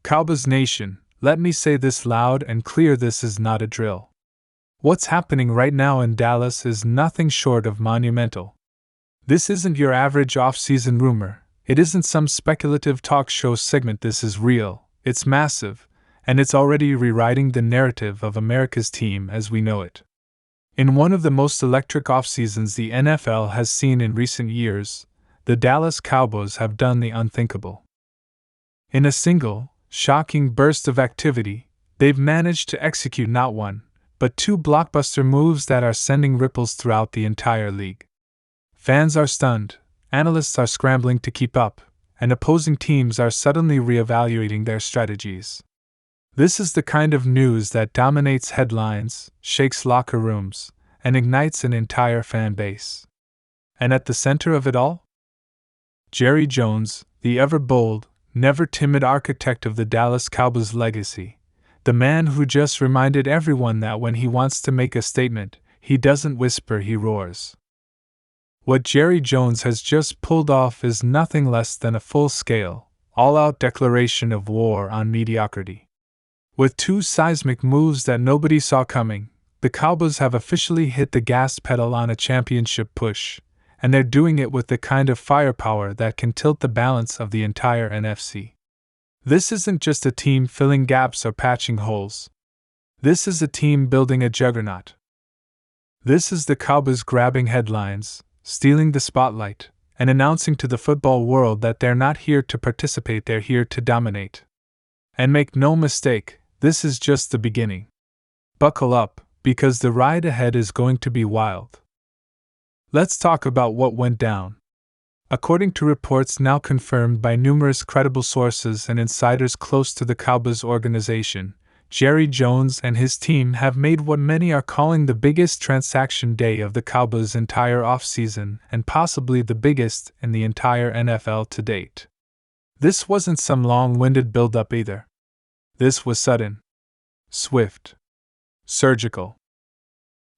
Cowboys Nation, let me say this loud and clear: this is not a drill. What's happening right now in Dallas is nothing short of monumental. This isn't your average off-season rumor, it isn't some speculative talk show segment. This is real, it's massive, and it's already rewriting the narrative of America's team as we know it. In one of the most electric off-seasons the NFL has seen in recent years, the Dallas Cowboys have done the unthinkable. In a single, shocking burst of activity, they've managed to execute not one, but two blockbuster moves that are sending ripples throughout the entire league. Fans are stunned, analysts are scrambling to keep up, and opposing teams are suddenly reevaluating their strategies. This is the kind of news that dominates headlines, shakes locker rooms, and ignites an entire fan base. And at the center of it all? Jerry Jones, the ever-bold, never-timid architect of the Dallas Cowboys legacy, the man who just reminded everyone that when he wants to make a statement, he doesn't whisper, he roars. What Jerry Jones has just pulled off is nothing less than a full-scale, all-out declaration of war on mediocrity. With two seismic moves that nobody saw coming, the Cowboys have officially hit the gas pedal on a championship push, and they're doing it with the kind of firepower that can tilt the balance of the entire NFC. This isn't just a team filling gaps or patching holes. This is a team building a juggernaut. This is the Cowboys grabbing headlines, stealing the spotlight, and announcing to the football world that they're not here to participate, they're here to dominate. And make no mistake, this is just the beginning. Buckle up, because the ride ahead is going to be wild. Let's talk about what went down. According to reports now confirmed by numerous credible sources and insiders close to the Cowboys organization, Jerry Jones and his team have made what many are calling the biggest transaction day of the Cowboys' entire offseason and possibly the biggest in the entire NFL to date. This wasn't some long-winded build-up either. This was sudden, swift, surgical.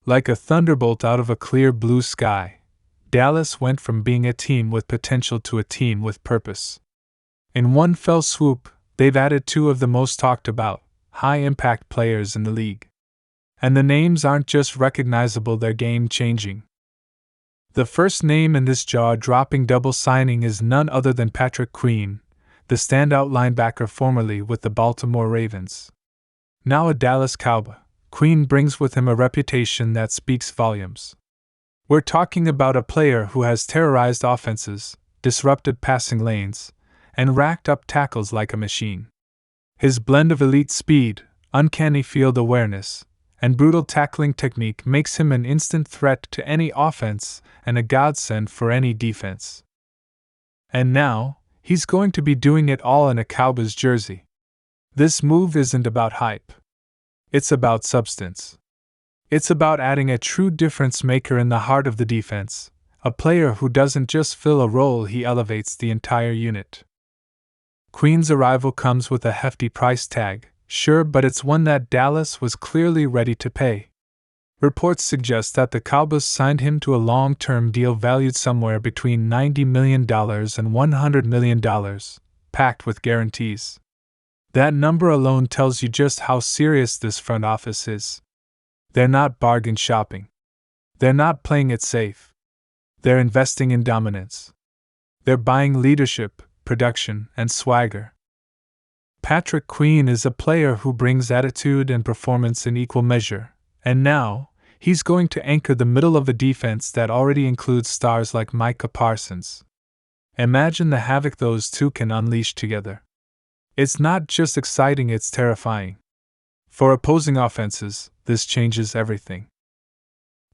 Like a thunderbolt out of a clear blue sky, Dallas went from being a team with potential to a team with purpose. In one fell swoop, they've added two of the most talked about, high-impact players in the league. And the names aren't just recognizable, they're game-changing. The first name in this jaw-dropping double signing is none other than Patrick Queen, the standout linebacker formerly with the Baltimore Ravens. Now a Dallas Cowboy, Queen brings with him a reputation that speaks volumes. We're talking about a player who has terrorized offenses, disrupted passing lanes, and racked up tackles like a machine. His blend of elite speed, uncanny field awareness, and brutal tackling technique makes him an instant threat to any offense and a godsend for any defense. And now, he's going to be doing it all in a Cowboys jersey. This move isn't about hype. It's about substance. It's about adding a true difference maker in the heart of the defense, a player who doesn't just fill a role, he elevates the entire unit. Queen's arrival comes with a hefty price tag, sure, but it's one that Dallas was clearly ready to pay. Reports suggest that the Cowboys signed him to a long-term deal valued somewhere between $90 million and $100 million, packed with guarantees. That number alone tells you just how serious this front office is. They're not bargain shopping. They're not playing it safe. They're investing in dominance. They're buying leadership, production, and swagger. Patrick Queen is a player who brings attitude and performance in equal measure, and now, he's going to anchor the middle of a defense that already includes stars like Micah Parsons. Imagine the havoc those two can unleash together. It's not just exciting, it's terrifying. For opposing offenses, this changes everything.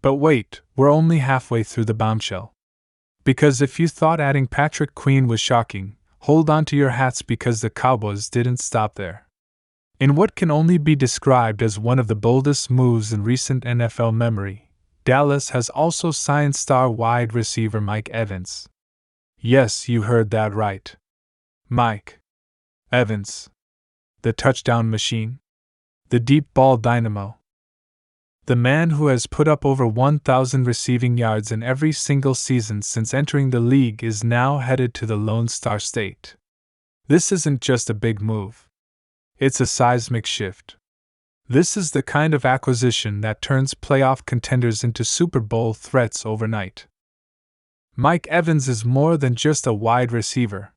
But wait, we're only halfway through the bombshell. Because if you thought adding Patrick Queen was shocking, hold on to your hats, because the Cowboys didn't stop there. In what can only be described as one of the boldest moves in recent NFL memory, Dallas has also signed star wide receiver Mike Evans. Yes, you heard that right. Mike Evans. The touchdown machine. The deep ball dynamo. The man who has put up over 1,000 receiving yards in every single season since entering the league is now headed to the Lone Star State. This isn't just a big move. It's a seismic shift. This is the kind of acquisition that turns playoff contenders into Super Bowl threats overnight. Mike Evans is more than just a wide receiver.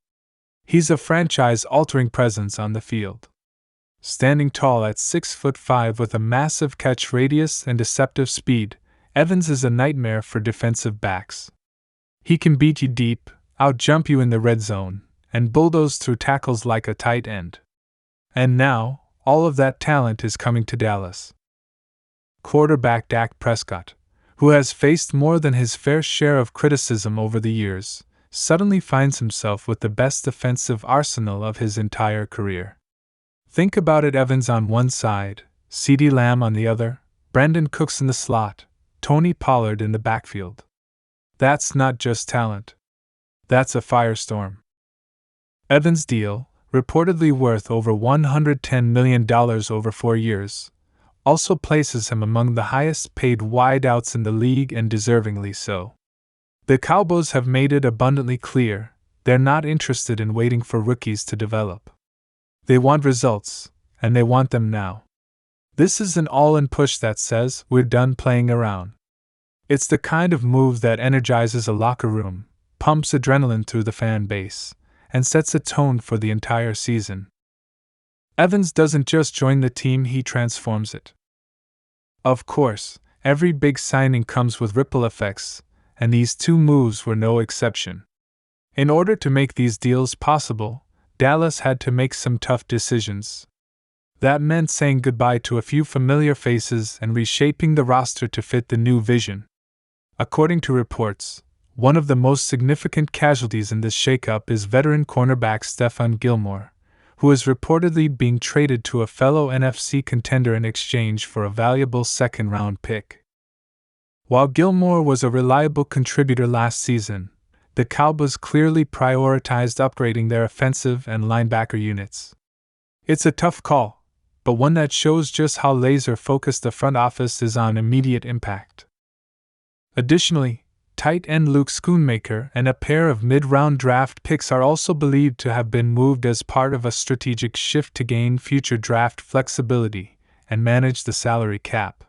He's a franchise-altering presence on the field. Standing tall at 6'5" with a massive catch radius and deceptive speed, Evans is a nightmare for defensive backs. He can beat you deep, outjump you in the red zone, and bulldoze through tackles like a tight end. And now, all of that talent is coming to Dallas. Quarterback Dak Prescott, who has faced more than his fair share of criticism over the years, suddenly finds himself with the best defensive arsenal of his entire career. Think about it: Evans on one side, CeeDee Lamb on the other, Brandon Cooks in the slot, Tony Pollard in the backfield. That's not just talent. That's a firestorm. Evans' deal, reportedly worth over $110 million over 4 years, also places him among the highest-paid wideouts in the league, and deservingly so. The Cowboys have made it abundantly clear they're not interested in waiting for rookies to develop. They want results, and they want them now. This is an all-in push that says we're done playing around. It's the kind of move that energizes a locker room, pumps adrenaline through the fan base, and sets a tone for the entire season. Evans doesn't just join the team, he transforms it. Of course, every big signing comes with ripple effects, and these two moves were no exception. In order to make these deals possible, Dallas had to make some tough decisions. That meant saying goodbye to a few familiar faces and reshaping the roster to fit the new vision. According to reports, one of the most significant casualties in this shakeup is veteran cornerback Stefon Gilmore, who is reportedly being traded to a fellow NFC contender in exchange for a valuable second-round pick. While Gilmore was a reliable contributor last season, the Cowboys clearly prioritized upgrading their offensive and linebacker units. It's a tough call, but one that shows just how laser-focused the front office is on immediate impact. Additionally, tight end Luke Schoonmaker and a pair of mid-round draft picks are also believed to have been moved as part of a strategic shift to gain future draft flexibility and manage the salary cap.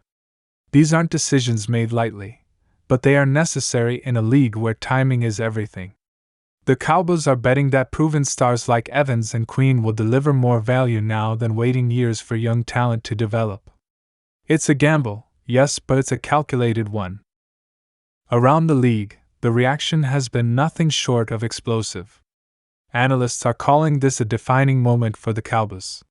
These aren't decisions made lightly, but they are necessary in a league where timing is everything. The Cowboys are betting that proven stars like Evans and Queen will deliver more value now than waiting years for young talent to develop. It's a gamble, yes, but it's a calculated one. Around the league, the reaction has been nothing short of explosive. Analysts are calling this a defining moment for the Cowboys.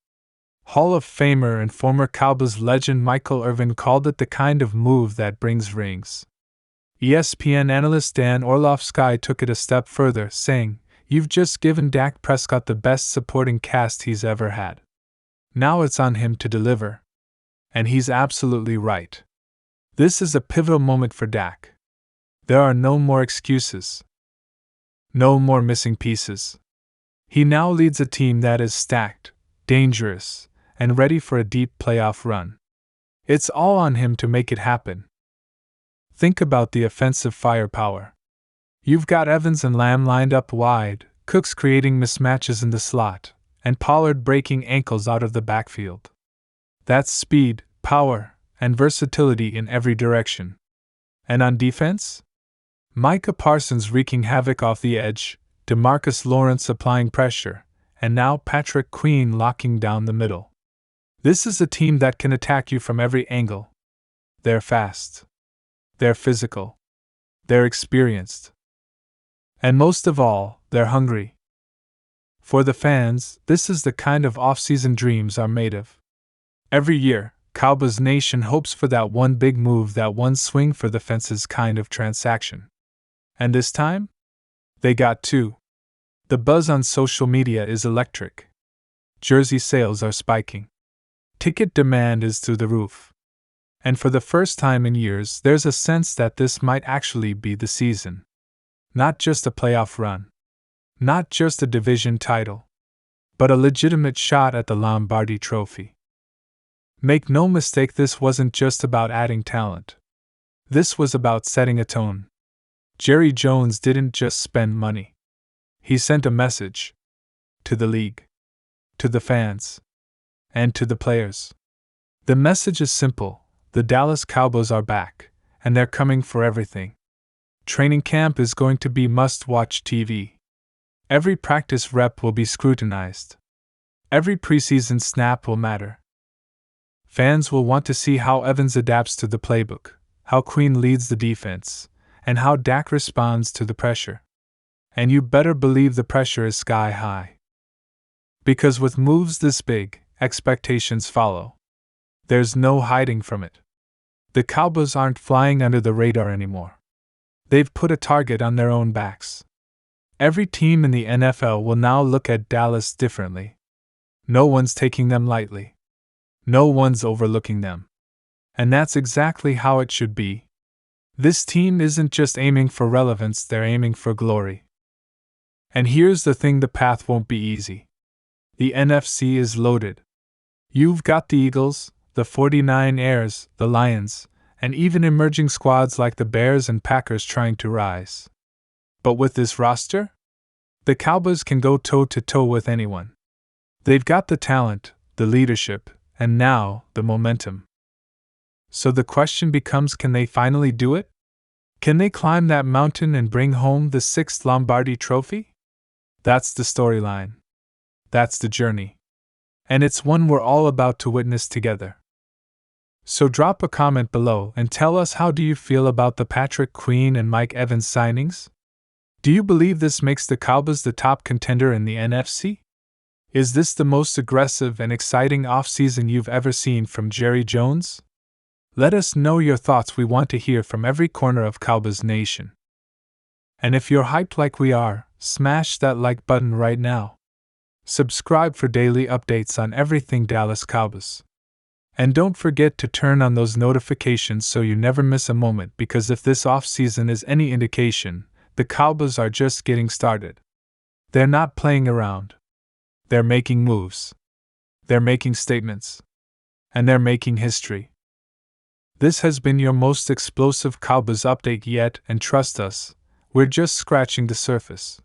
Hall of Famer and former Cowboys legend Michael Irvin called it the kind of move that brings rings. ESPN analyst Dan Orlovsky took it a step further, saying, "You've just given Dak Prescott the best supporting cast he's ever had. Now it's on him to deliver." And he's absolutely right. This is a pivotal moment for Dak. There are no more excuses. No more missing pieces. He now leads a team that is stacked, dangerous, and ready for a deep playoff run. It's all on him to make it happen. Think about the offensive firepower. You've got Evans and Lamb lined up wide, Cooks creating mismatches in the slot, and Pollard breaking ankles out of the backfield. That's speed, power, and versatility in every direction. And on defense? Micah Parsons wreaking havoc off the edge, DeMarcus Lawrence applying pressure, and now Patrick Queen locking down the middle. This is a team that can attack you from every angle. They're fast. They're physical. They're experienced. And most of all, they're hungry. For the fans, this is the kind of off-season dreams are made of. Every year, Cowboys Nation hopes for that one big move, that one swing for the fences kind of transaction. And this time? They got two. The buzz on social media is electric. Jersey sales are spiking. Ticket demand is through the roof. And for the first time in years, there's a sense that this might actually be the season. Not just a playoff run. Not just a division title. But a legitimate shot at the Lombardi Trophy. Make no mistake, this wasn't just about adding talent. This was about setting a tone. Jerry Jones didn't just spend money. He sent a message. To the league. To the fans. And to the players. The message is simple: the Dallas Cowboys are back, and they're coming for everything. Training camp is going to be must-watch TV. Every practice rep will be scrutinized. Every preseason snap will matter. Fans will want to see how Evans adapts to the playbook, how Queen leads the defense, and how Dak responds to the pressure. And you better believe the pressure is sky high. Because with moves this big, expectations follow. There's no hiding from it. The Cowboys aren't flying under the radar anymore. They've put a target on their own backs. Every team in the NFL will now look at Dallas differently. No one's taking them lightly. No one's overlooking them. And that's exactly how it should be. This team isn't just aiming for relevance, they're aiming for glory. And here's the thing: the path won't be easy. The NFC is loaded. You've got the Eagles, the 49ers, the Lions, and even emerging squads like the Bears and Packers trying to rise. But with this roster, the Cowboys can go toe-to-toe with anyone. They've got the talent, the leadership, and now, the momentum. So the question becomes, can they finally do it? Can they climb that mountain and bring home the 6th Lombardi Trophy? That's the storyline. That's the journey. And it's one we're all about to witness together. So drop a comment below and tell us, how do you feel about the Patrick Queen and Mike Evans signings? Do you believe this makes the Cowboys the top contender in the NFC? Is this the most aggressive and exciting offseason you've ever seen from Jerry Jones? Let us know your thoughts. We want to hear from every corner of Cowboys Nation. And if you're hyped like we are, smash that like button right now. Subscribe for daily updates on everything Dallas Cowboys. And don't forget to turn on those notifications so you never miss a moment, because if this offseason is any indication, the Cowboys are just getting started. They're not playing around. They're making moves. They're making statements. And they're making history. This has been your most explosive Cowboys update yet, and trust us, we're just scratching the surface.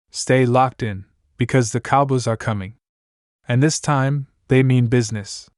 Stay locked in, because the Cowboys are coming. And this time, they mean business.